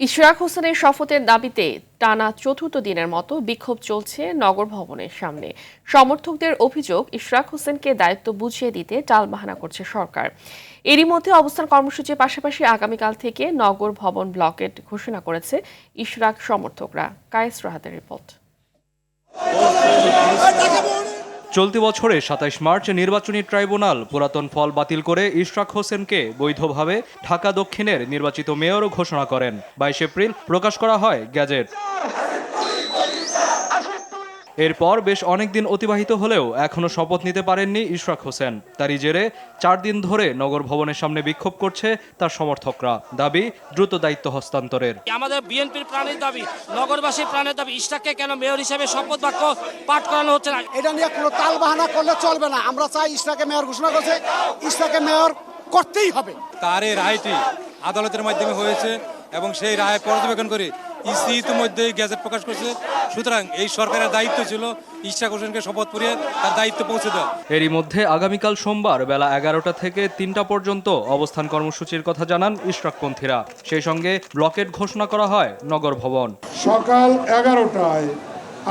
ইশরাক হোসেনের শপথের দাবিতে টানা চতুর্থ দিনের মতো বিক্ষোভ চলছে নগর ভবনের সামনে। সমর্থকদের অভিযোগ, ইশরাক হোসেনকে দায়িত্ব বুঝিয়ে দিতে টালবাহানা করছে সরকার। এরই মধ্যে অবস্থান কর্মসূচির পাশাপাশি আগামীকাল থেকে নগর ভবন ব্লকেট ঘোষণা করেছে ইশরাক সমর্থকরা। কায়েস রাহাতের রিপোর্ট। চলতি বছরে ২৭ মার্চ নির্বাচনী ট্রাইব্যুনাল পুরাতন ফল বাতিল করে ইশরাক হোসেনকে বৈধভাবে ঢাকা দক্ষিণের নির্বাচিত মেয়র ঘোষণা করেন। ২২ এপ্রিল প্রকাশ করা হয় গ্যাজেট। এরপর বেশ অনেকদিন অতিবাহিত হলেও এখনো শপথ নিতে পারেননি ইশরাক হোসেন। তারই জেরে ৪ দিন ধরে নগর ভবনের সামনে বিক্ষোভ করছে তার সমর্থকরা। দাবি দ্রুত দায়িত্ব হস্তান্তরের। আমাদের বিএনপির প্রাণের দাবি, নগরবাসীর প্রাণের দাবি, ইশরাককে কেন মেয়র হিসেবে শপথ বাক্য পাঠ করানো হচ্ছে না? এটা নিয়ে কোনো তালবাহানা করলে চলবে না। আমরা চাই ইশরাককে মেয়র ঘোষণা করছে, ইশরাককে মেয়র করতেই হবে। তার এই রায়টি আদালতের মাধ্যমে হয়েছে এবং সেই রায় পর্যবেক্ষণ করে ইসি ইতিমধ্যে গ্যাজেট প্রকাশ করছে। সুতরাং এই সরকারের দায়িত্ব ছিল ইশরাক হোসেনকে শপথ পড়িয়ে তার দায়িত্ব পৌঁছে দেওয়া। এরই মধ্যে আগামীকাল সোমবার বেলা ১১টা থেকে ৩টা পর্যন্ত অবস্থান কর্মসূচির কথা জানান ইশরাকপন্থীরা। সেই সঙ্গে ব্লকেট ঘোষণা করা হয় নগর ভবন। সকাল ১১টায়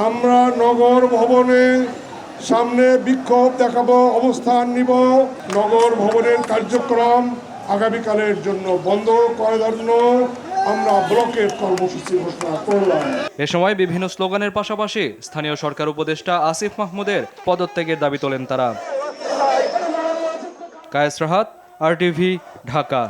আমরা নগর ভবনের সামনে বিক্ষোভ দেখাবো, অবস্থান নিব। নগর ভবনের কার্যক্রম আগামীকালের জন্য বন্ধ করার জন্য আমরা ব্লকের কর্মসূচি ঘোষণা করলাম। এ সময় বিভিন্ন স্লোগানের পাশাপাশি স্থানীয় সরকার উপদেষ্টা আসিফ মাহমুদের পদত্যাগের দাবি তোলেন তারা। কায়েস রাহাত, RTV, ঢাকা।